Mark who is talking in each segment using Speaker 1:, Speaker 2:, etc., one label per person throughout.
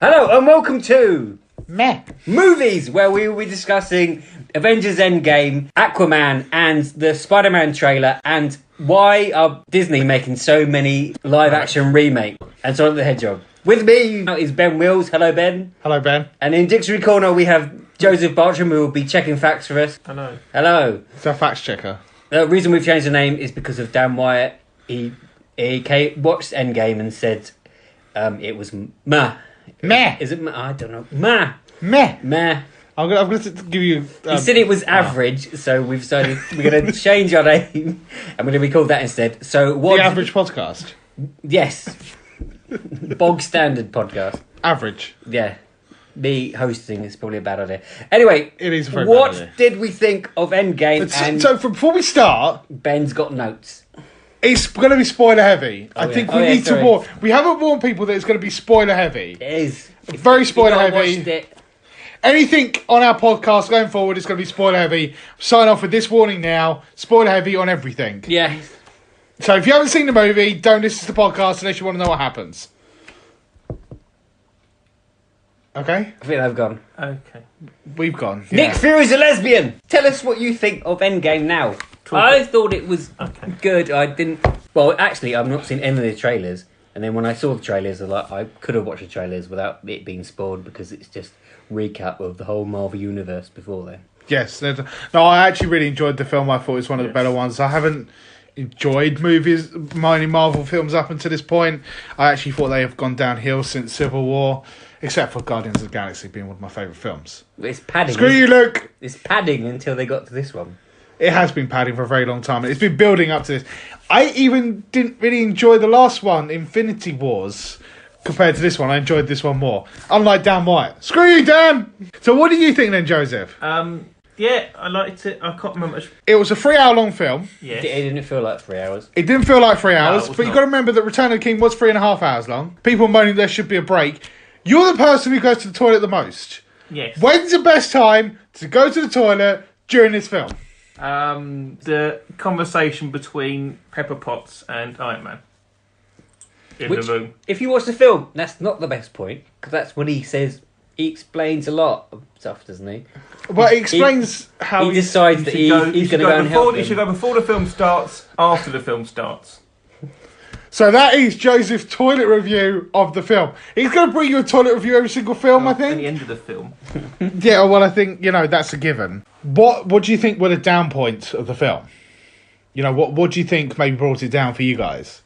Speaker 1: Hello and welcome to
Speaker 2: Meh.
Speaker 1: Movies, where we will be discussing Avengers Endgame, Aquaman and the Spider-Man trailer and why are Disney making so many live-action remakes and Sonic the Hedgehog. With me is Ben Wills. Hello, Ben.
Speaker 2: Hello, Ben.
Speaker 1: And in Dictionary Corner we have Joseph Bartram, who will be checking facts for us.
Speaker 3: Hello.
Speaker 1: Hello.
Speaker 2: It's our facts checker.
Speaker 1: The reason we've changed the name is because of Dan Wyatt. He watched Endgame and said it was meh.
Speaker 2: Meh.
Speaker 1: Is it? I don't know. Meh.
Speaker 2: Meh.
Speaker 1: Meh.
Speaker 2: I'm going to give you...
Speaker 1: He said it was average, so we've decided we're going to change our name and we're going to be called that instead. So what?
Speaker 2: The average podcast.
Speaker 1: Yes. Bog standard podcast.
Speaker 2: Average.
Speaker 1: Yeah. Me hosting is probably a bad idea. Anyway,
Speaker 2: It is a very
Speaker 1: what
Speaker 2: bad idea.
Speaker 1: did we think of Endgame? And
Speaker 2: Before we start,
Speaker 1: Ben's got notes.
Speaker 2: it's going to be spoiler heavy. I think we need to
Speaker 1: sorry.
Speaker 2: warn... We haven't warned people that it's going to be spoiler heavy.
Speaker 1: It is.
Speaker 2: Very spoiler
Speaker 1: If you've not
Speaker 2: heavy.
Speaker 1: watched it,
Speaker 2: Anything on our podcast going forward is going to be spoiler heavy. Sign off with this warning now. Spoiler heavy on everything.
Speaker 1: yeah.
Speaker 2: So if you haven't seen the movie, don't listen to the podcast unless you want to know what happens. Okay?
Speaker 1: I think they've gone.
Speaker 3: Okay.
Speaker 2: We've gone.
Speaker 1: Nick
Speaker 2: Yeah.
Speaker 1: Fury's a lesbian. Tell us what you think of Endgame now. I thought it was good. I didn't. Well, actually, I've not seen any of the trailers. And then when I saw the trailers, I could have watched the trailers without it being spoiled because it's just recap of the whole Marvel universe before then.
Speaker 2: Yes. No, I actually really enjoyed the film. I thought it was one of the better ones. I haven't enjoyed many Marvel films up until this point. I actually thought they have gone downhill since Civil War, except for Guardians of the Galaxy being one of my favourite films.
Speaker 1: It's padding.
Speaker 2: Screw you, Luke!
Speaker 1: It's padding until they got to this one.
Speaker 2: It has been padding for a very long time. It's been building up to this. I even didn't really enjoy the last one, Infinity Wars, compared to this one. I enjoyed this one more. Unlike Dan White. Screw you, Dan! So what do you think then, Joseph?
Speaker 3: Yeah, I liked it. I can't remember much.
Speaker 2: It was a 3-hour-long film.
Speaker 3: Yeah.
Speaker 1: It didn't feel like 3 hours.
Speaker 2: It didn't feel like 3 hours,
Speaker 3: it was
Speaker 2: but you've
Speaker 3: not.
Speaker 2: got to remember that Return of the King was 3.5 hours long. People moaning there should be a break. You're the person who goes to the toilet the most.
Speaker 3: Yes.
Speaker 2: When's the best time to go to the toilet during this film?
Speaker 3: The conversation between Pepper Potts and Iron Man in
Speaker 1: Which,
Speaker 3: the room.
Speaker 1: if you watch the film, that's not the best point because that's when he says he explains a lot of stuff, doesn't he?
Speaker 2: Well, it explains how
Speaker 1: He decides that he's going to go and help
Speaker 3: You should go before the film starts, after the film starts.
Speaker 2: So that is Joseph's toilet review of the film. He's going to bring you a toilet review every single film, I
Speaker 3: At the
Speaker 2: think.
Speaker 3: end of the film.
Speaker 2: Yeah, well, I think, that's a given. What do you think were the down points of the film? What do you think maybe brought it down for you guys?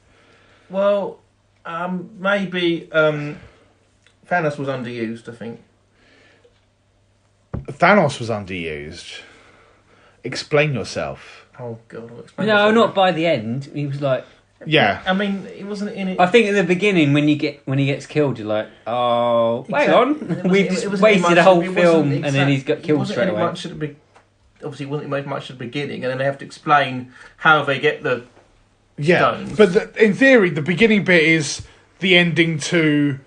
Speaker 3: Well, maybe Thanos was underused, I think.
Speaker 2: Thanos was underused. Explain yourself.
Speaker 3: Oh, God. I'll explain
Speaker 1: No,
Speaker 3: myself.
Speaker 1: not by the end. He was like,
Speaker 2: Yeah.
Speaker 3: I mean, it wasn't in it.
Speaker 1: I think at the beginning when he gets killed, you're like, oh, hang on, we've just
Speaker 3: It wasn't
Speaker 1: wasted
Speaker 3: much-
Speaker 1: a whole
Speaker 3: it wasn't
Speaker 1: film, and then
Speaker 3: exact-
Speaker 1: he's got
Speaker 3: it
Speaker 1: killed
Speaker 3: wasn't
Speaker 1: straight
Speaker 3: in
Speaker 1: away.
Speaker 3: much at the obviously, it wasn't much at the beginning, and then they have to explain how they get the
Speaker 2: Yeah.
Speaker 3: stones.
Speaker 2: But in theory, the beginning bit is the ending to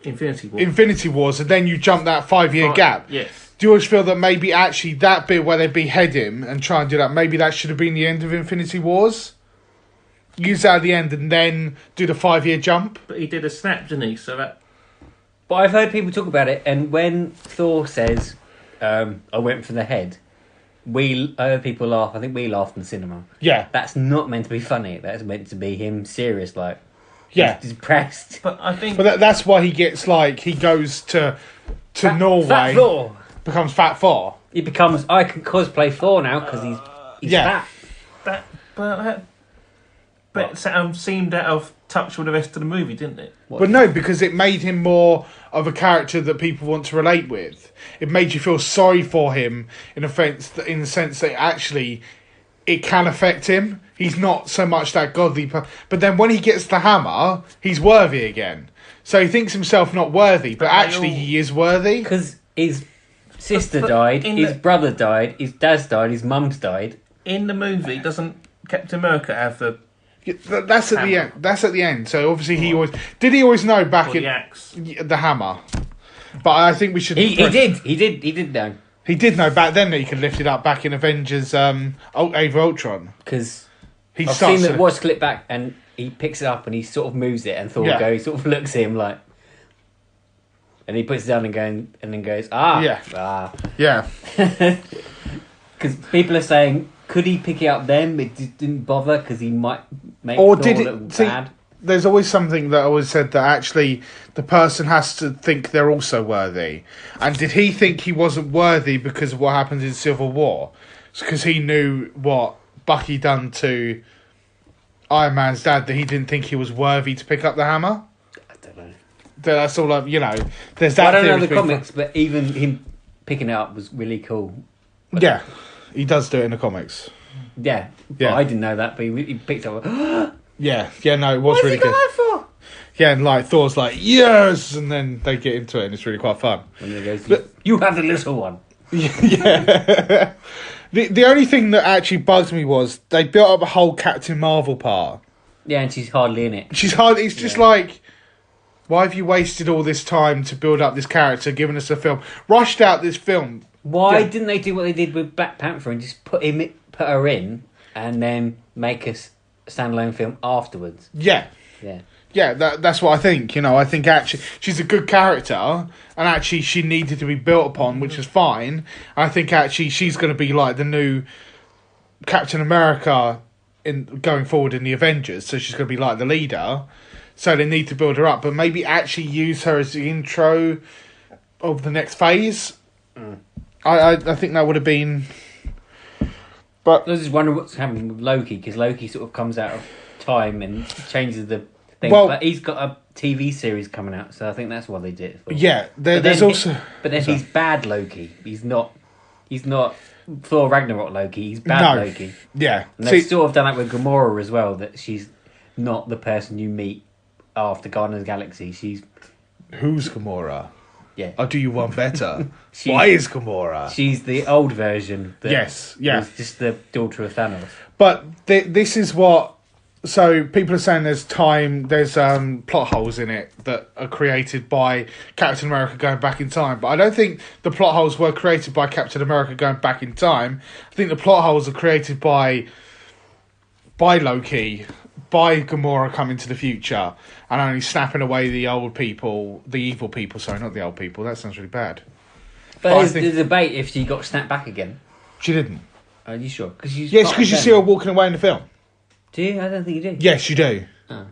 Speaker 3: Infinity War.
Speaker 2: Infinity Wars, and then you jump that 5-year gap.
Speaker 3: Yes.
Speaker 2: Do you always feel that maybe actually that bit where they behead him and try and do that, maybe that should have been the end of Infinity Wars? Use that at the end and then do the 5-year jump?
Speaker 3: But he did a snap, didn't he? So that...
Speaker 1: But I've heard people talk about it, and when Thor says, I went for the head, I heard people laugh. I think we laughed in the cinema.
Speaker 2: Yeah.
Speaker 1: That's not meant to be funny. That's meant to be him serious, like,
Speaker 2: Yeah.
Speaker 1: he's depressed.
Speaker 3: But I think...
Speaker 2: But that's why he gets, he goes to Norway,
Speaker 1: Fat Thor.
Speaker 2: becomes Fat Thor.
Speaker 1: He becomes, I can cosplay Thor now because he's
Speaker 2: Yeah.
Speaker 1: fat.
Speaker 3: But seemed out of touch with the rest of the movie, didn't it?
Speaker 2: But no, because it made him more of a character that people want to relate with. It made you feel sorry for him in the sense that actually it can affect him. He's not so much that godly, but then when he gets the hammer, he's worthy again. So he thinks himself not worthy, but actually he is worthy.
Speaker 1: Because his sister died,
Speaker 3: in
Speaker 1: his
Speaker 3: the-
Speaker 1: brother died, his dad's died, his mum's died.
Speaker 3: In the movie, doesn't Captain America have the
Speaker 2: That's at the end. That's at the end. So obviously he always know back in
Speaker 3: the axe?
Speaker 2: the hammer. But I think we should.
Speaker 1: He did know.
Speaker 2: He did know back then that he could lift it up back in Avengers Age of Ultron.
Speaker 1: Because
Speaker 2: He
Speaker 1: I've
Speaker 2: starts
Speaker 1: seen the
Speaker 2: to-
Speaker 1: voice clip back, and he picks it up and he sort of moves it, and Thor
Speaker 2: Yeah.
Speaker 1: sort of looks at him like, and he puts it down and then goes,
Speaker 2: Yeah.
Speaker 1: Because people are saying, could he pick it up then? But it didn't bother because he might make
Speaker 2: Or
Speaker 1: Thor
Speaker 2: did
Speaker 1: look
Speaker 2: it? See,
Speaker 1: bad.
Speaker 2: there's always something that I always said that actually the person has to think they're also worthy. And did he think he wasn't worthy because of what happened in Civil War? Because he knew what Bucky done to Iron Man's dad, that he didn't think he was worthy to pick up the hammer?
Speaker 1: I don't know.
Speaker 2: That's all there's that
Speaker 1: I don't know
Speaker 2: theory
Speaker 1: the comics, but even him picking it up was really cool.
Speaker 2: Yeah, he does do it in the comics.
Speaker 1: Yeah. Well, I didn't know that, but he picked up.
Speaker 2: Yeah, no, it was really good.
Speaker 1: What for?
Speaker 2: Yeah, and like Thor's like, yes, and then they get into it, and it's really quite fun.
Speaker 1: And he goes, you have the little one.
Speaker 2: Yeah. The only thing that actually bugged me was they built up a whole Captain Marvel part.
Speaker 1: Yeah, and she's hardly in it.
Speaker 2: It's just like, why have you wasted all this time to build up this character, giving us a film, rushed out this film?
Speaker 1: Why didn't they do what they did with Black Panther and just put her in, and then make a standalone film afterwards?
Speaker 2: Yeah. That's what I think. I think actually she's a good character, and actually she needed to be built upon, which is fine. I think actually she's going to be like the new Captain America in going forward in the Avengers. So she's going to be like the leader. So they need to build her up, but maybe actually use her as the intro of the next phase. I think that would have been. But
Speaker 1: I was just wondering what's happening with Loki, because Loki sort of comes out of time and changes the thing.
Speaker 2: Well,
Speaker 1: but he's got a TV series coming out, so I think that's what they did it for.
Speaker 2: Yeah, there's also.
Speaker 1: But then he's bad Loki. He's not Thor Ragnarok Loki. He's bad Loki.
Speaker 2: Yeah,
Speaker 1: and they've sort of done that with Gamora as well. That she's not the person you meet after Guardians of the Galaxy. She's
Speaker 2: who's Gamora?
Speaker 1: Yeah.
Speaker 2: I'll do you one better. Why is Gamora?
Speaker 1: She's the old version.
Speaker 2: Yes, yeah.
Speaker 1: Was just the daughter of Thanos.
Speaker 2: But this is what. So people are saying there's plot holes in it that are created by Captain America going back in time. But I don't think the plot holes were created by Captain America going back in time. I think the plot holes are created by Loki, by Gamora coming to the future and only snapping away the evil people. Sorry, not the old people. That sounds really bad.
Speaker 1: But there's a debate if she got snapped back again.
Speaker 2: She didn't.
Speaker 1: Are you sure? Because you
Speaker 2: see her walking away in the film.
Speaker 1: Do you? I don't think you do.
Speaker 2: Yes, you do.
Speaker 1: Oh.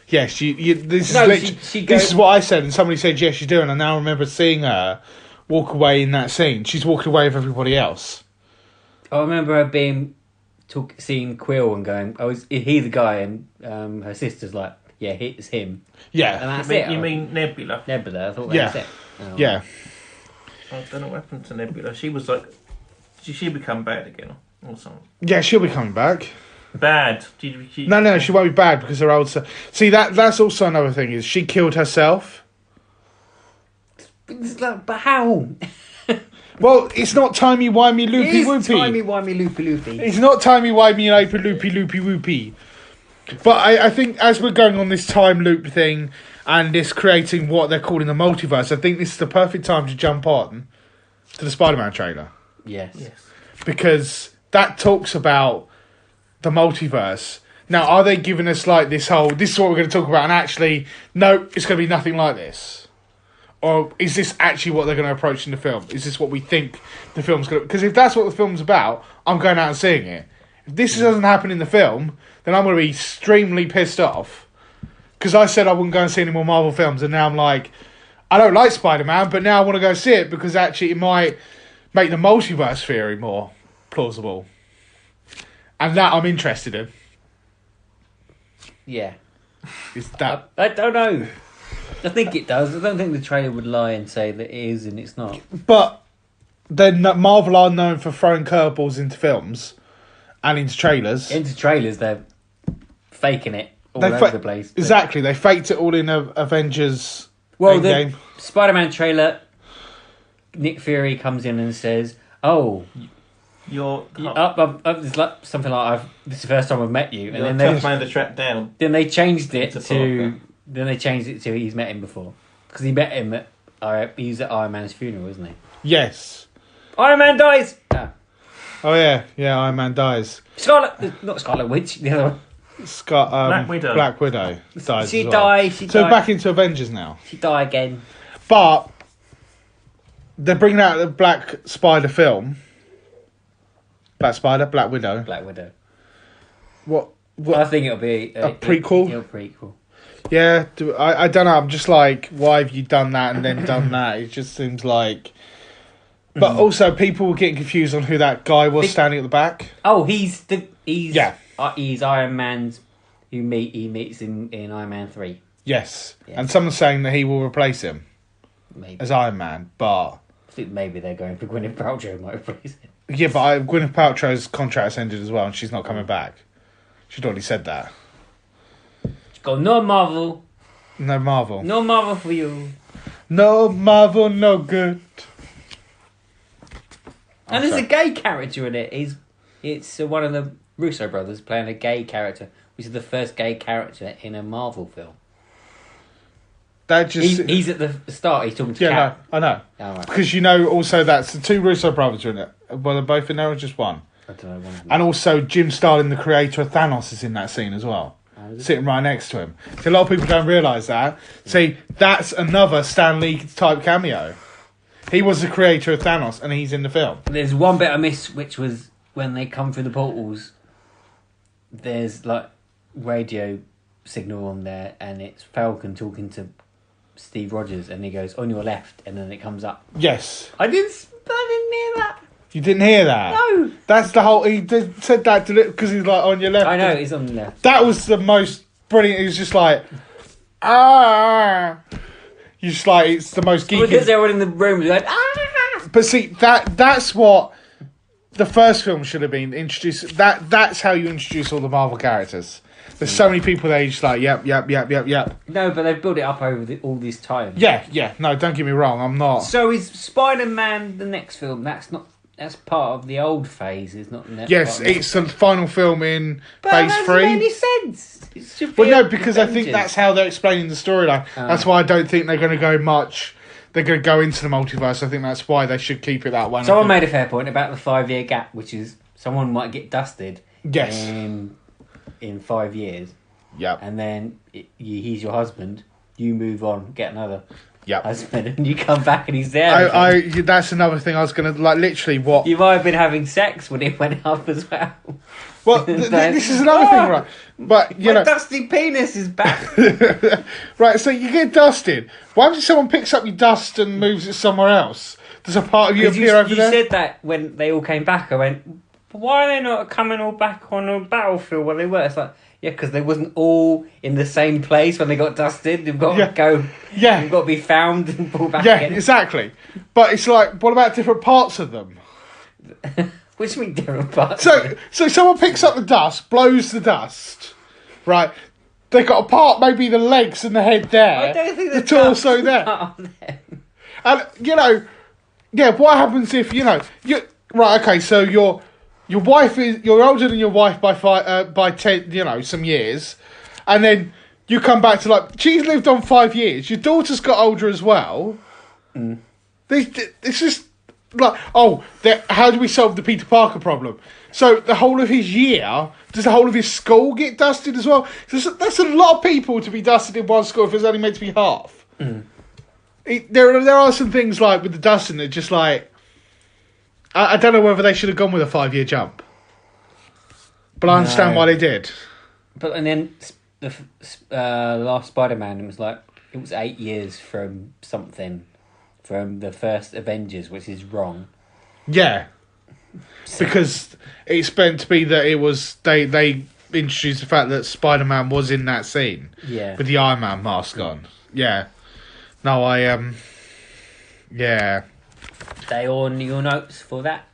Speaker 2: Yes, this is what I said, and somebody said yes, you do, and I now remember seeing her walk away in that scene. She's walking away with everybody else.
Speaker 1: I remember her seeing Quill and going, "Oh, is he the guy?" And her sister's like, "Yeah, it's him."
Speaker 2: Yeah,
Speaker 1: and that's it.
Speaker 3: You mean Nebula?
Speaker 1: Nebula. I thought that was it. Oh.
Speaker 2: Yeah.
Speaker 3: I don't know what happened to Nebula. She was like, did she become bad again or something?
Speaker 2: Yeah, she'll be coming back.
Speaker 3: Bad?
Speaker 2: No, she won't be bad because her old. See, that's also another thing is she killed herself.
Speaker 1: But how?
Speaker 2: Well, it's not timey-wimey loopy whoopy.
Speaker 1: It's timey-wimey loopy loopy.
Speaker 2: It's not timey-wimey loopy whoopy. But I think as we're going on this time loop thing and this creating what they're calling the multiverse, I think this is the perfect time to jump on to the Spider-Man trailer.
Speaker 1: Yes.
Speaker 2: Because that talks about the multiverse. Now, are they giving us like this is what we're going to talk about, and actually, no, it's going to be nothing like this? Or is this actually what they're going to approach in the film? Is this what we think the film's going to... Because if that's what the film's about, I'm going out and seeing it. If this doesn't happen in the film, then I'm going to be extremely pissed off. Because I said I wouldn't go and see any more Marvel films, and now I'm like, I don't like Spider-Man, but now I want to go see it because actually it might make the multiverse theory more plausible. And that I'm interested in.
Speaker 1: Yeah.
Speaker 2: Is that...
Speaker 1: I don't know. I think it does. I don't think the trailer would lie and say that it is and it's not.
Speaker 2: But then Marvel are known for throwing curveballs into films and into trailers.
Speaker 1: Into trailers, they're faking it all over the place. But...
Speaker 2: Exactly. They faked it all in Avengers
Speaker 1: Endgame. The Spider-Man trailer, Nick Fury comes in and says, "Oh... It's like something like this is the first time I've met you," and then they
Speaker 3: planned the track down.
Speaker 1: Then they changed it to he's met him before because he met him at he was at Iron Man's funeral, wasn't he?
Speaker 2: Yes.
Speaker 1: Iron Man dies.
Speaker 2: Oh yeah, Iron Man dies.
Speaker 1: Not Scarlet Witch, the other one.
Speaker 2: Black Widow. Black Widow dies.
Speaker 1: She
Speaker 2: as well.
Speaker 1: died.
Speaker 2: So back into Avengers now.
Speaker 1: She died again.
Speaker 2: But they're bringing out the Black Spider film. Black Spider, Black Widow.
Speaker 1: Black Widow.
Speaker 2: What?
Speaker 1: I think it'll be
Speaker 2: a prequel.
Speaker 1: A prequel.
Speaker 2: Yeah, I don't know. I'm just like, why have you done that and then done that? It just seems like. But also, people were getting confused on who that guy was standing at the back.
Speaker 1: Oh, he's Iron Man's. He meets in Iron Man 3.
Speaker 2: Yes, and someone's saying that he will replace him as Iron Man, but
Speaker 1: I think maybe they're going for Gwyneth Paltrow might replace him.
Speaker 2: Yeah, but Gwyneth Paltrow's contract's ended as well, and she's not coming back. She'd already said that.
Speaker 1: She's got no Marvel.
Speaker 2: No Marvel.
Speaker 1: No Marvel for you.
Speaker 2: No Marvel, no good.
Speaker 1: And there's a gay character in it. It's one of the Russo brothers playing a gay character, which is the first gay character in a Marvel film.
Speaker 2: That just
Speaker 1: he's at the start. He's talking to Cap.
Speaker 2: No, I know.
Speaker 1: Oh, right.
Speaker 2: Because you know also that's the two Russo brothers are in it. Well, they're both in there or just one?
Speaker 1: I don't know. One of them.
Speaker 2: And also Jim Starlin, the creator of Thanos, is in that scene as well. Sitting right next to him. See, a lot of people don't realise that. See, that's another Stan Lee type cameo. He was the creator of Thanos and he's in the film.
Speaker 1: There's one bit I missed, which was when they come through the portals, there's like radio signal on there and it's Falcon talking to Steve Rogers and he goes, on your left, and then it comes up.
Speaker 2: Yes.
Speaker 1: I didn't hear that.
Speaker 2: You didn't hear that?
Speaker 1: No.
Speaker 2: That's the whole... He said that because he's like, on your left.
Speaker 1: I know, he's on the left.
Speaker 2: That was the most brilliant. He was just like... Ah. You just like... It's the most geeky...
Speaker 1: Because everyone in the room was like... Ah.
Speaker 2: But see, that's what the first film should have been introduced. That's how you introduce all the Marvel characters. There's so many people there, you're just like, yep.
Speaker 1: No, but they've built it up over all this time.
Speaker 2: Yeah. No, don't get me wrong, I'm not.
Speaker 1: So is Spider-Man the next film? That's part of the old phase, it's not...
Speaker 2: Yes, it's the final film in
Speaker 1: but
Speaker 2: phase 3.
Speaker 1: But that doesn't make any sense. It should be
Speaker 2: Well, no, because
Speaker 1: Avengers.
Speaker 2: I think that's how they're explaining the storyline. That's why I don't think they're going to go much... They're going to go into the multiverse. I think that's why they should keep it that way.
Speaker 1: Someone made a fair point about the 5-year gap, which is someone might get dusted
Speaker 2: Yes.
Speaker 1: in 5 years.
Speaker 2: Yep.
Speaker 1: And then he's your husband. You move on, get another
Speaker 2: Yep.
Speaker 1: husband, and you come back and he's there.
Speaker 2: That's another thing I was going to... Like, literally what...
Speaker 1: You might have been having sex when it went up as well.
Speaker 2: Well, this is another thing, right? But, you
Speaker 1: My
Speaker 2: know...
Speaker 1: dusty penis is back.
Speaker 2: Right, so you get dusted. Why if someone picks up your dust and moves it somewhere else? Does a part of you appear over there?
Speaker 1: You said that when they all came back. I went, why are they not coming all back on a battlefield where they were? It's like, yeah, because they wasn't all in the same place when they got dusted. They've got to go.
Speaker 2: Yeah.
Speaker 1: You've got to be found and pulled back
Speaker 2: Yeah,
Speaker 1: again.
Speaker 2: exactly. But it's like, what about different parts of them?
Speaker 1: Which mean different parts.
Speaker 2: So someone picks up the dust, blows the dust, right? They got a part, maybe the legs and the head there.
Speaker 1: I don't think
Speaker 2: the torso there. And what happens if right? Okay, so your wife you're older than your wife by 10, some years, and then you come back to like she's lived on 5 years. Your daughter's got older as well. It's just like how do we solve the Peter Parker problem? So the whole of his year, does the whole of his school get dusted as well? That's a lot of people to be dusted in one school if it's only meant to be half. There are some things like with the dusting that just like I don't know whether they should have gone with a 5-year jump, but I understand why they did.
Speaker 1: But and then the last Spider-Man, it was 8 years from the first Avengers, which is wrong.
Speaker 2: Yeah. Because it's meant to be that it was they introduced the fact that Spider-Man was in that scene.
Speaker 1: Yeah.
Speaker 2: With the Iron Man mask on. Yeah. No, yeah.
Speaker 1: They on your notes for that?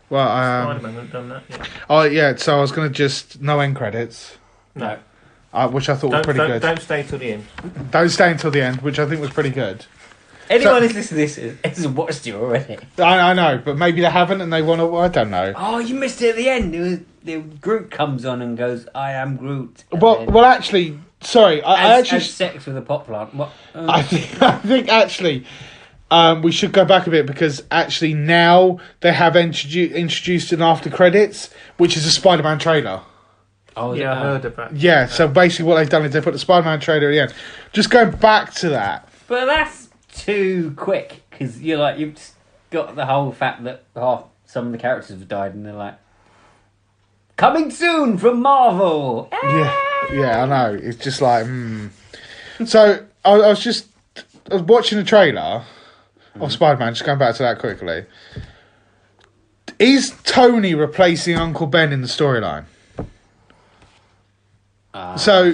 Speaker 2: Well,
Speaker 3: Spider-Man haven't done that yet.
Speaker 2: Oh yeah, so I was gonna just no end credits.
Speaker 1: No.
Speaker 2: Which I thought was pretty good.
Speaker 3: Don't stay till the end.
Speaker 2: Don't stay until the end, which I think was pretty good.
Speaker 1: Anyone who's listening to this hasn't watched it already.
Speaker 2: I know, but maybe they haven't and they want to... I don't know.
Speaker 1: Oh, you missed it at the end. The Groot comes on and goes, I am Groot.
Speaker 2: Well, actually, sorry. I actually...
Speaker 1: Has sex with a pot plant. What?
Speaker 2: I think actually... we should go back a bit because actually now they have introduced an after credits, which is a Spider-Man trailer.
Speaker 1: Oh,
Speaker 3: yeah, I heard about it.
Speaker 2: Yeah, so basically what they've done is they put the Spider-Man trailer at the end. Just going back to that.
Speaker 1: But that's too quick because you've just got the whole fact that some of the characters have died, and they're like, coming soon from Marvel.
Speaker 2: Yeah, I know. It's just like, So I was watching a trailer of Spider-Man. Just going back to that quickly. Is Tony replacing Uncle Ben in the storyline? So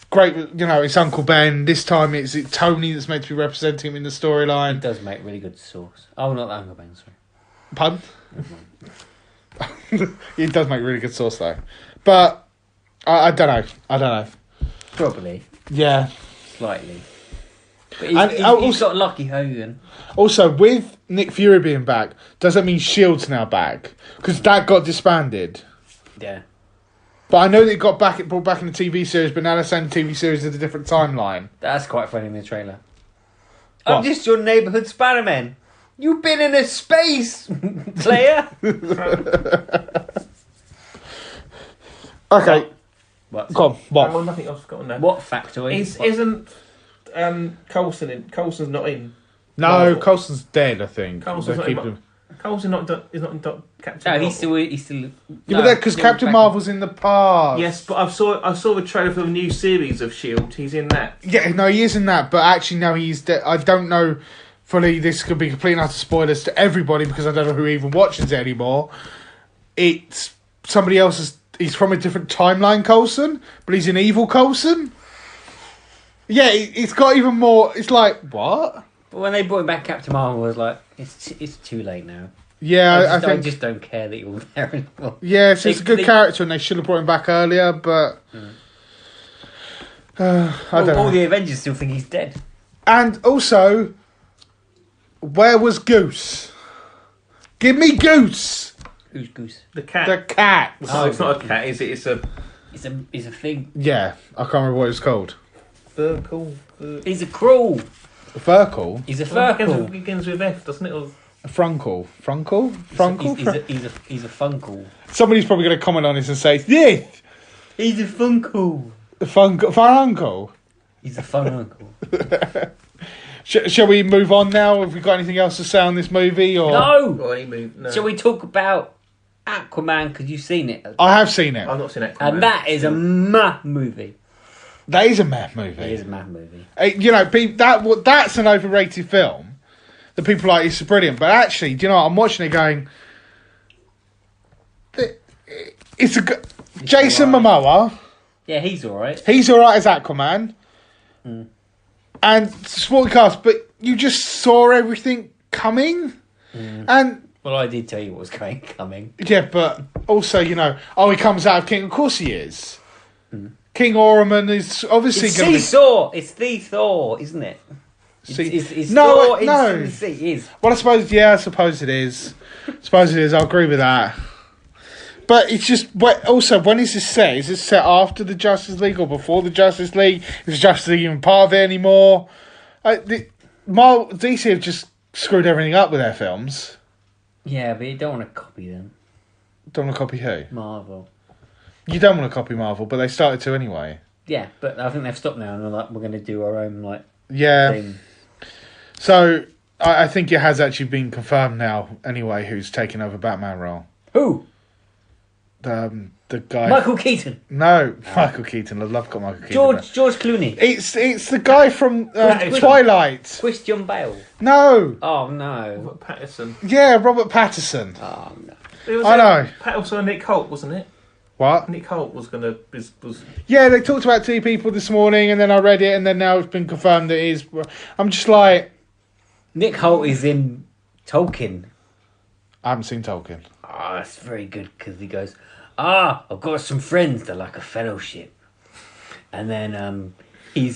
Speaker 2: great. It's Uncle Ben. This time it's Tony that's meant to be representing him in the storyline.
Speaker 1: It does make really good sauce. Oh, not the Uncle Ben. Sorry.
Speaker 2: Pardon? It does make really good sauce though, but I don't know.
Speaker 1: Probably.
Speaker 2: Yeah.
Speaker 1: Slightly. But he's got Lucky Hogan.
Speaker 2: Also, with Nick Fury being back, does that mean S.H.I.E.L.D.'s now back? Because that got disbanded.
Speaker 1: Yeah.
Speaker 2: But I know that it brought back in the TV series, but now they're saying the TV series is a different timeline.
Speaker 1: That's quite funny in the trailer.
Speaker 2: What?
Speaker 1: I'm just your neighbourhood Spider-Man. You've been in a space, player.
Speaker 2: Okay.
Speaker 1: What?
Speaker 2: Go on. What?
Speaker 3: Oh, nothing else got on there.
Speaker 1: What factoid?
Speaker 3: Isn't Coulson in? Coulson's not in.
Speaker 2: No,
Speaker 3: Marvel.
Speaker 2: Coulson's dead, I think.
Speaker 3: Coulson's not in. Coulson is not in Captain
Speaker 1: No,
Speaker 3: Marvel.
Speaker 1: he's still.
Speaker 2: Yeah, but because Captain Marvel's in the past.
Speaker 3: Yes, but I saw the trailer for a new series of S.H.I.E.L.D. He's in that.
Speaker 2: Yeah, no, he is in that, but actually, no, he's dead. I don't know fully. This could be complete and utter spoilers to everybody because I don't know who even watches it anymore. It's somebody else's. He's from a different timeline, Coulson, but he's an evil Coulson. Yeah, it's got even more. It's like what?
Speaker 1: But when they brought back Captain Marvel, I was like, it's too late now.
Speaker 2: Yeah,
Speaker 1: I just don't care that you're there anymore.
Speaker 2: Yeah, so it's a good character, and they should have brought him back earlier, but I don't know.
Speaker 1: All the Avengers still think he's dead.
Speaker 2: And also, where was Goose? Give me Goose.
Speaker 1: Who's Goose?
Speaker 3: The cat.
Speaker 2: The cat.
Speaker 3: Oh, it's not a cat, is it? It's a
Speaker 1: thing.
Speaker 2: Yeah, I can't remember what it was called.
Speaker 3: Furkle.
Speaker 1: He's a crawl.
Speaker 2: A Furkle?
Speaker 1: He's a Furkle.
Speaker 3: It begins with F, doesn't it? Or...
Speaker 2: A Frunkle?
Speaker 1: He's a Funkle.
Speaker 2: Somebody's probably going to comment on this and say, this!
Speaker 1: He's a Funkle.
Speaker 2: Fununcle?
Speaker 1: He's a fun uncle.
Speaker 2: Shall we move on now? Have we got anything else to say on this movie? Or
Speaker 1: No! Shall we talk about Aquaman, because you've seen it?
Speaker 2: I have seen it.
Speaker 3: I've not seen it.
Speaker 1: And that is a meh movie.
Speaker 2: That is a meh movie.
Speaker 1: It is a meh movie.
Speaker 2: That's an overrated film. The people are like, it's brilliant. But actually, do you know what? I'm watching it going, it's a good... Jason Momoa.
Speaker 1: Yeah, he's alright.
Speaker 2: He's alright as Aquaman. And supporting cast, but you just saw everything coming. And...
Speaker 1: Well, I did tell you what was coming.
Speaker 2: Yeah, but also, he comes out of King. Of course he is. King Orman is obviously going to be...
Speaker 1: Seesaw! It's the Thor, isn't it? It's
Speaker 2: no.
Speaker 1: in the sea. It is.
Speaker 2: Well, I suppose it is. I'll agree with that. But it's just... Also, when is this set? Is it set after the Justice League or before the Justice League? Is Justice League even part of it anymore? DC have just screwed everything up with their films.
Speaker 1: Yeah, but you don't want to copy them.
Speaker 2: Don't want to copy who?
Speaker 1: Marvel.
Speaker 2: You don't want to copy Marvel, but they started to anyway.
Speaker 1: Yeah, but I think they've stopped now, and they're like, we're going to do our own thing.
Speaker 2: So I think it has actually been confirmed now. Anyway, who's taking over Batman role?
Speaker 1: Who?
Speaker 2: The guy.
Speaker 1: Michael Keaton.
Speaker 2: No, Michael Keaton. I love Michael Keaton.
Speaker 1: George Clooney.
Speaker 2: It's the guy from Twilight.
Speaker 1: Christian Bale.
Speaker 2: No.
Speaker 1: Oh no.
Speaker 3: Robert Pattinson.
Speaker 2: Yeah, Robert Pattinson.
Speaker 1: Oh no.
Speaker 3: I know. Pattinson and Nick Holt, wasn't it?
Speaker 2: What?
Speaker 3: Nick Holt was gonna was.
Speaker 2: Yeah, they talked about two people this morning, and then I read it, and then now it's been confirmed that it is. I'm just like,
Speaker 1: Nick Holt is in Tolkien.
Speaker 2: I haven't seen Tolkien.
Speaker 1: Oh, that's very good because he goes, I've got some friends that like a fellowship, and then he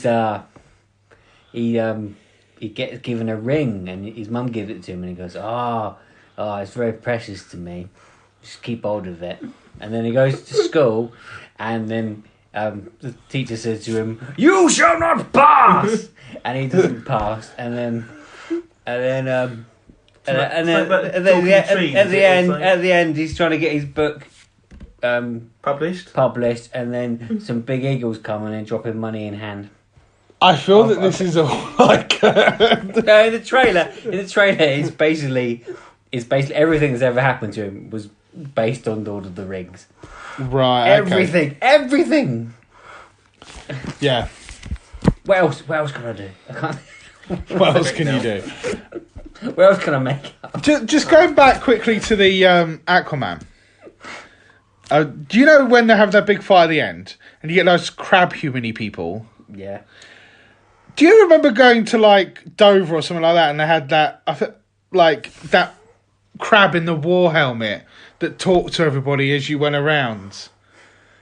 Speaker 1: gets given a ring, and his mum gives it to him, and he goes, it's very precious to me. Just keep hold of it. And then he goes to school, and then the teacher says to him, "You shall not pass," and he doesn't pass. And then at the end, he's trying to get his book
Speaker 3: published,
Speaker 1: and then some big eagles come and then drop him money in hand.
Speaker 2: I feel that this is all like.
Speaker 1: No, in the trailer, it's basically everything that's ever happened to him was based on Lord of the Rings.
Speaker 2: Right.
Speaker 1: Everything.
Speaker 2: Yeah.
Speaker 1: What else can I do? I can't.
Speaker 2: What else can you do?
Speaker 1: What else can I make up?
Speaker 2: Just going back quickly to the Aquaman. Do you know when they have that big fight at the end and you get those crab humany people?
Speaker 1: Yeah.
Speaker 2: Do you remember going to like Dover or something like that, and they had that that crab in the war helmet that talked to everybody as you went around?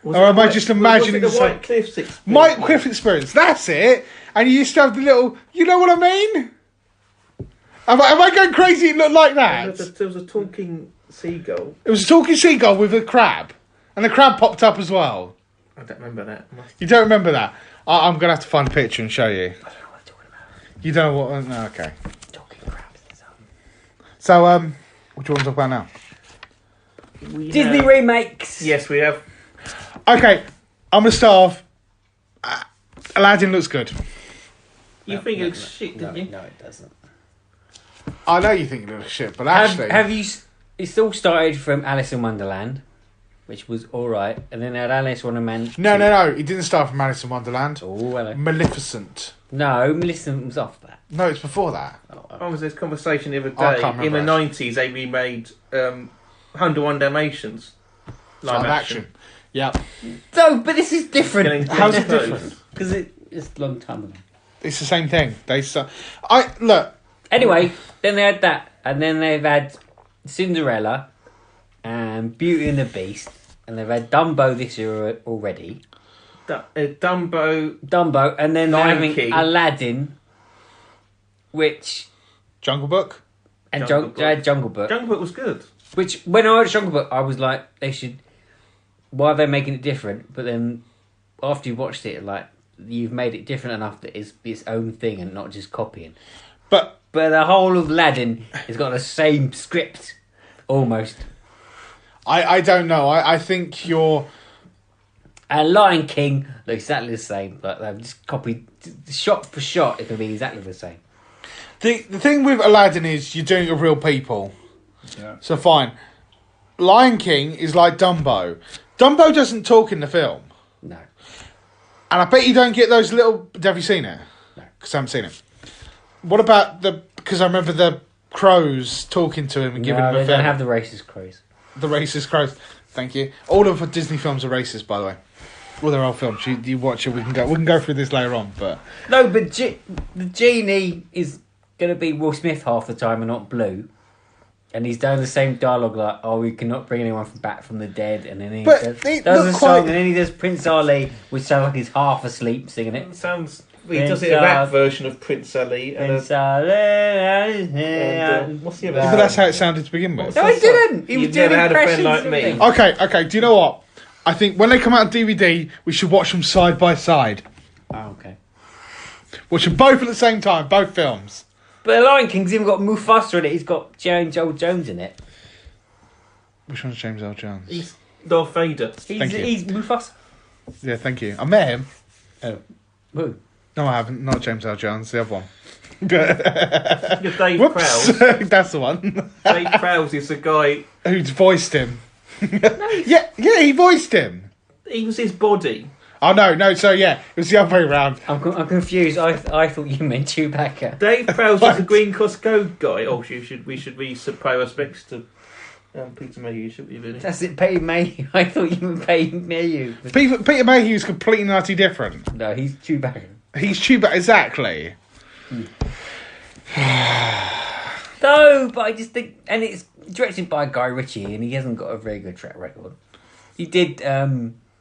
Speaker 2: Or am I just imagining
Speaker 3: the White Cliffs experience?
Speaker 2: White Cliff experience? That's it. And you used to have the little. You know what I mean? Am I going crazy? It looked like that.
Speaker 3: There was a talking seagull.
Speaker 2: It was a talking seagull with a crab, and the crab popped up as well.
Speaker 3: I don't remember that.
Speaker 2: You don't remember that? I'm going to have to find a picture and show you.
Speaker 1: I don't know what I'm talking about.
Speaker 2: You don't know what... No, okay.
Speaker 1: Talking crabs and stuff.
Speaker 2: So, what do you want to talk about now?
Speaker 1: Disney remakes.
Speaker 3: Yes, we have.
Speaker 2: Okay, I'm going to start off. Aladdin looks good.
Speaker 3: You think it looks shit, didn't you?
Speaker 1: No, it doesn't.
Speaker 2: I know you think it looks shit, but actually...
Speaker 1: Have you... It's all started from Alice in Wonderland, which was alright, and then they had Alice Wonderland...
Speaker 2: No. It didn't start from Alice in Wonderland.
Speaker 1: Oh, hello.
Speaker 2: Maleficent.
Speaker 1: No, Maleficent was off that.
Speaker 2: No, it's before that.
Speaker 3: I was this conversation the other
Speaker 2: I
Speaker 3: day.
Speaker 2: can't
Speaker 3: In the
Speaker 2: remember
Speaker 3: 90s, they remade 101 Dalmatians.
Speaker 2: Live action. Yeah.
Speaker 1: No, but this is different.
Speaker 2: How's it different?
Speaker 1: Because it's a long time ago.
Speaker 2: It's the same thing. Look.
Speaker 1: Anyway, then they had that, and then they've had Cinderella and Beauty and the Beast, and they've had Dumbo this year already.
Speaker 3: Dumbo,
Speaker 1: and then they're
Speaker 3: Lion
Speaker 1: having
Speaker 3: King.
Speaker 1: Aladdin, which...
Speaker 2: Jungle Book?
Speaker 1: And
Speaker 3: Jungle Book.
Speaker 1: Jungle Book.
Speaker 3: Jungle Book was good.
Speaker 1: Which, when I watched Jungle Book, I was like, they should... Why are they making it different? But then, after you watched it, like, you've made it different enough that it's its own thing and not just copying.
Speaker 2: But
Speaker 1: the whole of Aladdin has got the same script, almost.
Speaker 2: I don't know. I think you're...
Speaker 1: And Lion King looks exactly the same. Like, they've just copied... Shot for shot, it can be exactly the same.
Speaker 2: The thing with Aladdin is you're doing it with real people.
Speaker 3: Yeah.
Speaker 2: So fine. Lion King is like Dumbo. Dumbo doesn't talk in the film.
Speaker 1: No.
Speaker 2: And I bet you don't get those little... Have you seen it?
Speaker 1: No.
Speaker 2: Because I haven't seen it. What about the... Because I remember the crows talking to him and giving him a
Speaker 1: they
Speaker 2: film.
Speaker 1: don't have the racist crows.
Speaker 2: The racist crows. Thank you. All of Disney films are racist, by the way. Well, they're all films. You watch it. We can go through this later on. But
Speaker 1: No, but the genie is going to be Will Smith half the time and not Blue. And he's done the same dialogue like, oh, we cannot bring anyone back from the dead. And then he does a song, and then he does Prince Ali, which sounds like he's half asleep singing it.
Speaker 3: He does it a rap version of Prince Ali.
Speaker 1: Prince Ali.
Speaker 3: What's the other?
Speaker 2: but that's how it sounded to begin with.
Speaker 1: No, he didn't. He was
Speaker 3: You've
Speaker 1: doing
Speaker 3: never had a friend
Speaker 1: impressions
Speaker 3: like
Speaker 1: of
Speaker 3: me.
Speaker 1: things.
Speaker 2: Okay. Do you know what? I think when they come out on DVD, we should watch them side by side.
Speaker 1: Oh, okay.
Speaker 2: Watch them both at the same time, both films.
Speaker 1: But The Lion King's even got Mufasa in it. He's got James Earl Jones in it.
Speaker 2: Which one's James Earl Jones?
Speaker 3: He's Darth Vader.
Speaker 2: Thank you.
Speaker 1: He's Mufasa.
Speaker 2: Yeah, thank you. I met him.
Speaker 1: Oh. Who?
Speaker 2: No, I haven't. Not James Earl Jones. The other one.
Speaker 3: You're Dave
Speaker 2: Whoops.
Speaker 3: Prowse.
Speaker 2: That's the one.
Speaker 3: Dave Prowse is the guy.
Speaker 2: Who's voiced him.
Speaker 1: No,
Speaker 2: Yeah, he voiced him.
Speaker 3: He was his body.
Speaker 2: Oh, no, so yeah, it was the other way around.
Speaker 1: I'm confused. I thought you meant Chewbacca.
Speaker 3: Dave Prowse was the Green Cross Code guy. Oh, we should pay respects to Peter Mayhew, should we really?
Speaker 1: That's it, Peter Mayhew. I thought you were paying Mayhew.
Speaker 2: Peter Mayhew's completely and utterly different.
Speaker 1: No, he's Chewbacca.
Speaker 2: He's Chewbacca, exactly.
Speaker 1: No, but I just think... And it's directed by Guy Ritchie, and he hasn't got a very good track record. He did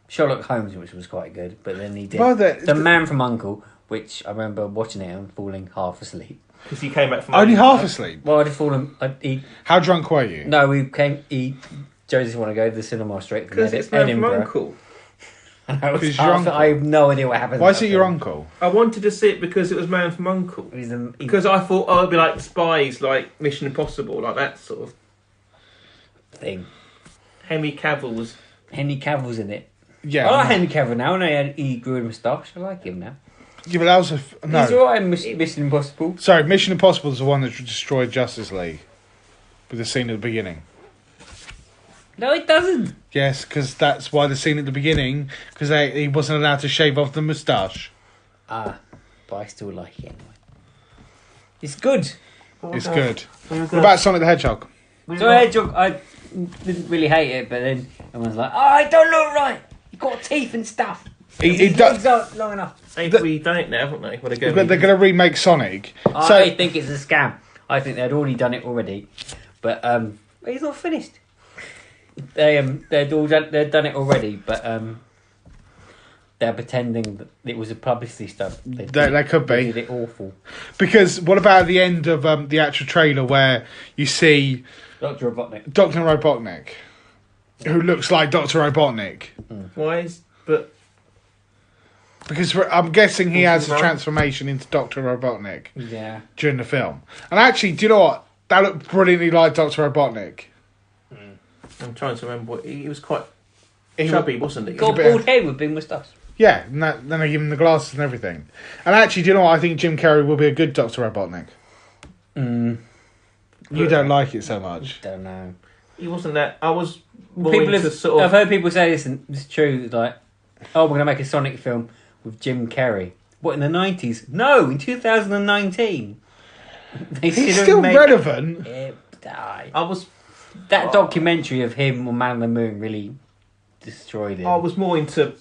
Speaker 1: Sherlock Holmes, which was quite good, but then he did The Man from U.N.C.L.E., which I remember watching it and falling half asleep.
Speaker 3: Because he came back from...
Speaker 2: Only half asleep?
Speaker 1: Well, I'd fallen...
Speaker 2: How drunk were you?
Speaker 1: No, Joe doesn't want to go to the cinema straight from
Speaker 3: Because it's Man from
Speaker 1: Edinburgh.
Speaker 3: U.N.C.L.E.
Speaker 1: I have no idea what happened.
Speaker 2: Why is it your uncle?
Speaker 3: I wanted to see it because it was Man from U.N.C.L.E. Because I thought, it'd be like Spies, like Mission Impossible, like that sort of
Speaker 1: thing.
Speaker 3: Henry Cavill's
Speaker 1: in it.
Speaker 2: Yeah.
Speaker 1: I like Henry Cavill now. I know he grew a moustache. I like him now.
Speaker 2: Yeah, but that was no.
Speaker 1: He's alright in Mission Impossible.
Speaker 2: Sorry, Mission Impossible is the one that destroyed Justice League with the scene at the beginning.
Speaker 1: No, it doesn't.
Speaker 2: Yes, because that's why the scene at the beginning, because he wasn't allowed to shave off the moustache.
Speaker 1: But I still like it anyway. It's good.
Speaker 2: It's good. What about Sonic the Hedgehog?
Speaker 1: So Hedgehog, I didn't really hate it, but then everyone's like, "Oh, it don't look right. You've got teeth and stuff.
Speaker 2: He does.
Speaker 1: Legs aren't long enough."
Speaker 3: They've redone it now, haven't they? Well,
Speaker 2: They're going to remake Sonic.
Speaker 1: I think it's a scam. I think they'd already done it already, but he's not finished. They'd done it already, but they're pretending that it was a publicity stunt.
Speaker 2: They could be.
Speaker 1: They did it awful.
Speaker 2: Because what about the end of the actual trailer where you see
Speaker 1: Dr. Robotnik,
Speaker 2: who looks like Dr. Robotnik?
Speaker 3: Why is... But...
Speaker 2: Because I'm guessing he has a transformation into Dr. Robotnik during the film. And actually, do you know what? That looked brilliantly like Dr. Robotnik.
Speaker 3: I'm trying to remember. He was quite chubby, wasn't he?
Speaker 1: Got a bald head with big moustache.
Speaker 2: Yeah, and then they give him the glasses and everything. And actually, do you know what? I think Jim Carrey will be a good Dr. Robotnik. You don't like it so much.
Speaker 1: Don't know.
Speaker 3: He wasn't that... I was...
Speaker 1: I've heard people say this, and it's true, like, oh, we're going to make a Sonic film with Jim Carrey. What, in the 90s? No, in 2019.
Speaker 2: He's still relevant.
Speaker 1: That documentary of him on Man on the Moon really destroyed him.
Speaker 3: I was more into...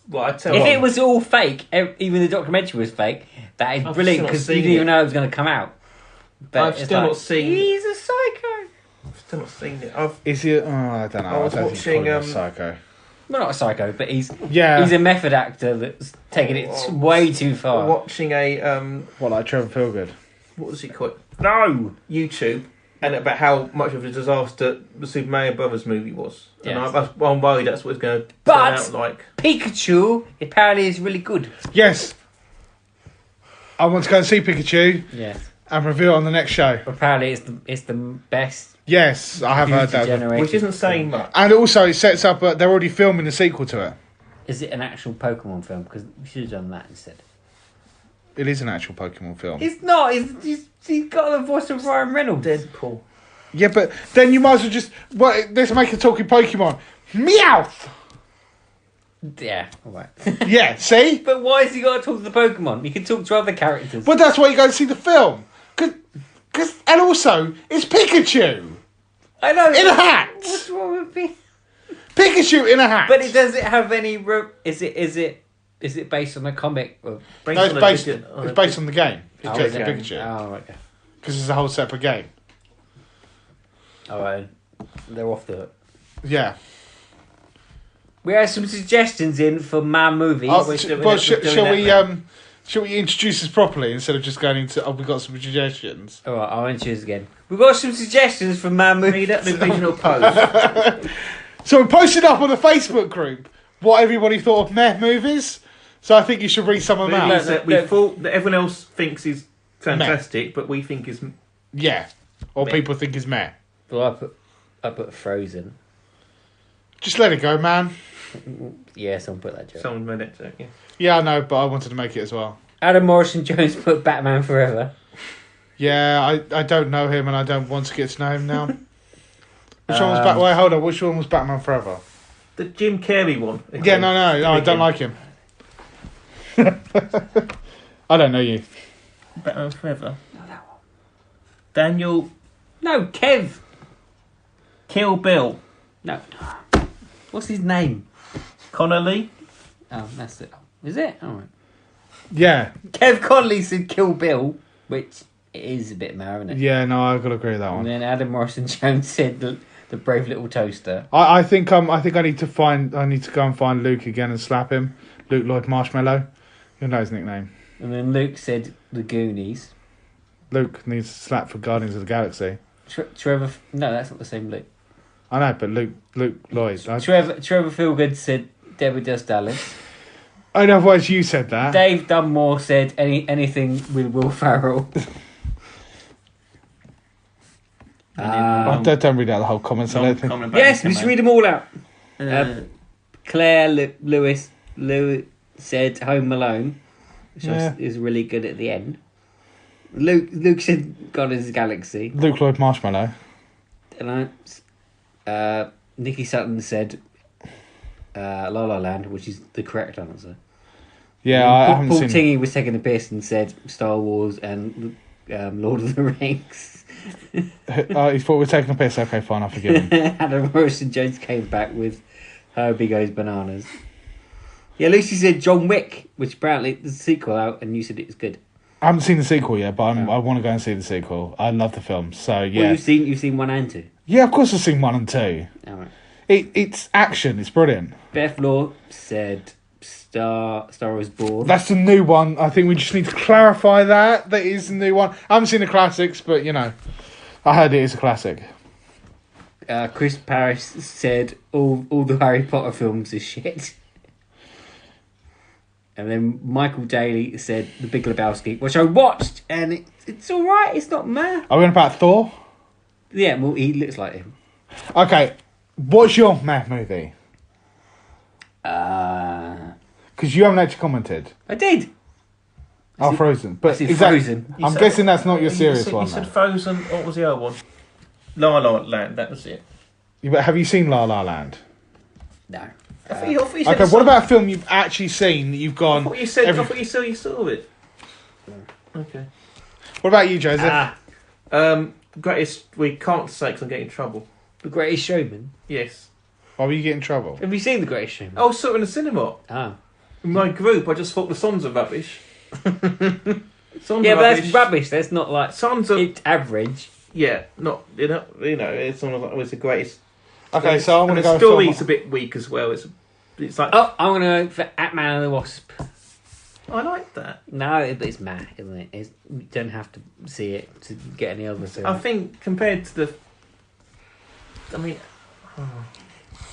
Speaker 3: Well, if
Speaker 1: it was all fake, even the documentary was fake, that is brilliant because you didn't even know it was going to come out. But
Speaker 3: I've still not seen...
Speaker 1: He's a psycho.
Speaker 3: I've still not seen it.
Speaker 2: Is he? Oh, I don't know.
Speaker 3: I was watching
Speaker 2: a psycho.
Speaker 1: Well, not a psycho, but he's a method actor that's taken it way too far.
Speaker 3: Watching a
Speaker 2: like Trevor Feelgood?
Speaker 3: What was it called?
Speaker 1: No,
Speaker 3: YouTube, and about how much of a disaster the Super Mario Brothers movie was.
Speaker 1: Yes.
Speaker 3: And I'm worried that's what it's going to turn out like.
Speaker 1: Pikachu apparently is really good.
Speaker 2: Yes, I want to go and see Pikachu.
Speaker 1: Yes,
Speaker 2: and review it on the next show.
Speaker 1: Apparently, it's the best.
Speaker 2: Yes, I have heard that.
Speaker 3: Which isn't saying much.
Speaker 2: And also, it sets up... they're already filming a sequel to it.
Speaker 1: Is it an actual Pokemon film? Because we should have done that instead.
Speaker 2: It is an actual Pokemon film.
Speaker 1: It's not. He's got the voice of Ryan Reynolds.
Speaker 3: Deadpool.
Speaker 2: Yeah, but then you might as well just... Well, let's make a talking Pokemon. Meowth!
Speaker 1: Yeah, alright.
Speaker 2: Yeah, see?
Speaker 1: But why has he got to talk to the Pokemon? He can talk to other characters.
Speaker 2: But that's why you go to see the film. And also, it's Pikachu.
Speaker 1: I know.
Speaker 2: In a hat.
Speaker 1: What's wrong with me?
Speaker 2: Pikachu in a hat.
Speaker 1: But does it have any... Is it based on a comic?
Speaker 2: It's based on the game. Pikachu.
Speaker 1: Oh, right.
Speaker 2: Because it's a whole separate game.
Speaker 1: Alright. They're off the hook.
Speaker 2: Yeah.
Speaker 1: We have some suggestions in for man movies.
Speaker 2: Shall we introduce this properly instead of just going into... we've got some suggestions.
Speaker 1: Alright, I'll introduce again. We've got some suggestions for man movies.
Speaker 3: Read out the original post.
Speaker 2: So we posted up on the Facebook group what everybody thought of meh movies. So I think you should read some of them out.
Speaker 3: That we thought that everyone else thinks is fantastic, but we think is...
Speaker 2: Yeah. Or
Speaker 1: meh.
Speaker 2: people think is meh.
Speaker 1: Well, I put Frozen.
Speaker 2: Just let it go, man.
Speaker 1: Yeah, someone put that joke.
Speaker 3: Someone made it joke, yeah.
Speaker 2: Yeah, I know, but I wanted to make it as well.
Speaker 1: Adam Morrison Jones put Batman Forever.
Speaker 2: Yeah, I don't know him and I don't want to get to know him now. Which one was Batman? Wait, hold on. Which one was Batman Forever?
Speaker 3: The Jim Carrey one.
Speaker 2: Again. Yeah, no, I don't like him. I don't know you.
Speaker 3: Batman Forever. No, that one. Daniel.
Speaker 1: No, Kev.
Speaker 3: Kill Bill.
Speaker 1: No. What's his name?
Speaker 3: Connolly.
Speaker 1: Oh, that's it. Is it? All right.
Speaker 2: Yeah.
Speaker 1: Kev Connolly said Kill Bill, which is a bit mad, isn't it?
Speaker 2: Yeah, no, I've got to agree with that one.
Speaker 1: And then Adam Morrison Jones said the Brave Little Toaster.
Speaker 2: I think I need to go and find Luke again and slap him. Luke Lloyd Marshmallow. You'll know his nickname.
Speaker 1: And then Luke said The Goonies.
Speaker 2: Luke needs to slap for Guardians of the Galaxy.
Speaker 1: Trevor... No, that's not the same Luke.
Speaker 2: I know, but Luke Lloyd.
Speaker 1: Trevor Feelgood said Debbie Does Dallas.
Speaker 2: I know why you said that.
Speaker 1: Dave Dunmore said anything with Will Ferrell.
Speaker 2: I don't read out the whole comments.
Speaker 1: Yes, we should read them all out. Claire Lewis said Home Alone. which is really good at the end. Luke said Guardians of the Galaxy.
Speaker 2: Luke Lloyd Marshmallow.
Speaker 1: And Nikki Sutton said La La Land, which is the correct answer.
Speaker 2: Yeah, I haven't
Speaker 1: Paul
Speaker 2: seen
Speaker 1: Tingey was taking the piss and said Star Wars and Lord of the Rings.
Speaker 2: He thought we were taking a piss. Okay, fine, I forgive him.
Speaker 1: Adam Morrison Jones came back with Herbie Goes Bananas. Yeah, Lucy said John Wick, which apparently there's a sequel out, and you said it was good.
Speaker 2: I haven't seen the sequel yet, but I want to go and see the sequel. I love the film, so yeah.
Speaker 1: Well, you've seen 1 and 2.
Speaker 2: Yeah, of course I've seen 1 and 2.
Speaker 1: All right.
Speaker 2: It's action. It's brilliant.
Speaker 1: Beth Law said Star Wars Born.
Speaker 2: That's the new one. I think we just need to clarify that is the new one. I haven't seen the classics, but you know, I heard it is a classic.
Speaker 1: Chris Parrish said all the Harry Potter films is shit. And then Michael Daly said The Big Lebowski, which I watched, and it's all right. It's not mad.
Speaker 2: Are we on about Thor?
Speaker 1: Yeah, well, he looks like him.
Speaker 2: Okay, what's your mad movie? Because you haven't actually commented.
Speaker 1: I did.
Speaker 2: Frozen. But
Speaker 1: is Frozen.
Speaker 2: I'm guessing that's not your serious one.
Speaker 3: You said Frozen. What was the other one? La La Land. That was it.
Speaker 2: Yeah, but have you seen La La Land?
Speaker 1: No.
Speaker 3: I thought you said
Speaker 2: Okay, what about a film you've actually seen that you've gone...
Speaker 3: I thought you said you saw it. Okay.
Speaker 2: What about you, Joseph?
Speaker 3: Greatest... We can't say because I'm getting in trouble.
Speaker 1: The Greatest Showman?
Speaker 3: Yes.
Speaker 2: Why were you getting in trouble?
Speaker 1: Have you seen The Greatest Showman?
Speaker 3: I saw it in the cinema.
Speaker 1: Ah.
Speaker 3: In my group, I just thought the songs are rubbish.
Speaker 1: Songs are rubbish. That's rubbish. That's not like...
Speaker 3: Songs are...
Speaker 1: It's average.
Speaker 3: Yeah, not... You know, it's one of it's the greatest...
Speaker 2: Okay, so I'm going to go...
Speaker 3: The story's a bit weak as well. It's like...
Speaker 1: Oh, I'm going to go for Ant-Man and the Wasp.
Speaker 3: I like that.
Speaker 1: No, it's mad, isn't it? You don't have to see it to get any other film.
Speaker 3: I think compared to the... I mean...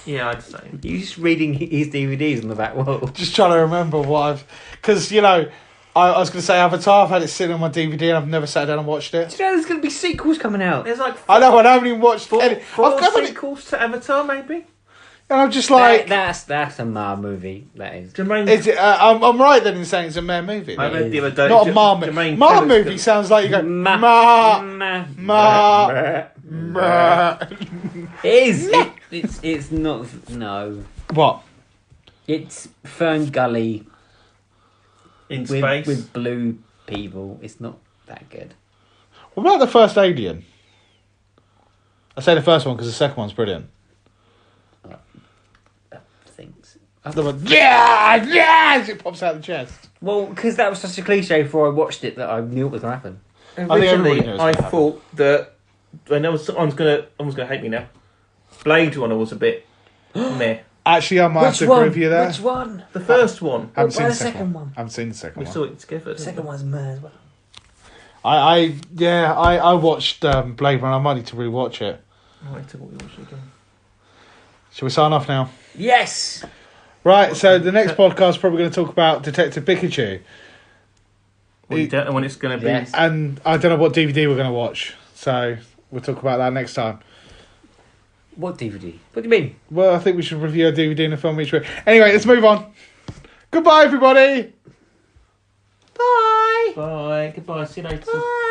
Speaker 3: Yeah, I'd say.
Speaker 1: You're just reading his DVDs on the back wall.
Speaker 2: Just trying to remember what I've... Because, you know, I was going to say Avatar. I've had it sitting on my DVD and I've never sat down and watched it.
Speaker 1: Do you know there's going to be sequels coming out?
Speaker 3: There's like...
Speaker 2: I know, I haven't even watched any.
Speaker 3: Four sequels to Avatar, maybe?
Speaker 2: And I'm just like...
Speaker 1: That's a Mar movie, that is.
Speaker 2: Is it, I'm right then in saying it's a Mar movie.
Speaker 3: I read the other day...
Speaker 2: Not a Mar movie. Mar movie sounds like you go... Ma.
Speaker 1: It is. It's not... No.
Speaker 2: What?
Speaker 1: It's Fern Gully...
Speaker 3: In space?
Speaker 1: With blue people. It's not that good.
Speaker 2: What about the first Alien? I say the first one because the second one's brilliant.
Speaker 1: Things.
Speaker 2: Yeah, as it pops out of the chest.
Speaker 1: Well, because that was such a cliche before I watched it that I knew it was going to happen.
Speaker 3: Originally, I thought that... I know someone's going to hate me now. Blade Runner was a bit meh.
Speaker 2: Actually, I might have to agree with you there.
Speaker 1: Which one?
Speaker 3: The first one.
Speaker 2: I haven't seen the second one. I haven't seen the second one.
Speaker 3: We saw it together.
Speaker 1: The second one's mad as well.
Speaker 2: I watched Blade Runner. I might need to rewatch it.
Speaker 3: I might have to watch it again.
Speaker 2: Shall we sign off now?
Speaker 1: Yes!
Speaker 2: Right, so the next podcast is probably going to talk about Detective Pikachu.
Speaker 3: Well, you don't know when it's going to be.
Speaker 1: Yes.
Speaker 2: And I don't know what DVD we're going to watch. So we'll talk about that next time.
Speaker 1: What DVD? What do you mean?
Speaker 2: Well, I think we should review a DVD and a film each week. Anyway, let's move on. Goodbye, everybody. Bye.
Speaker 3: Bye. Goodbye. See you later.
Speaker 1: Bye.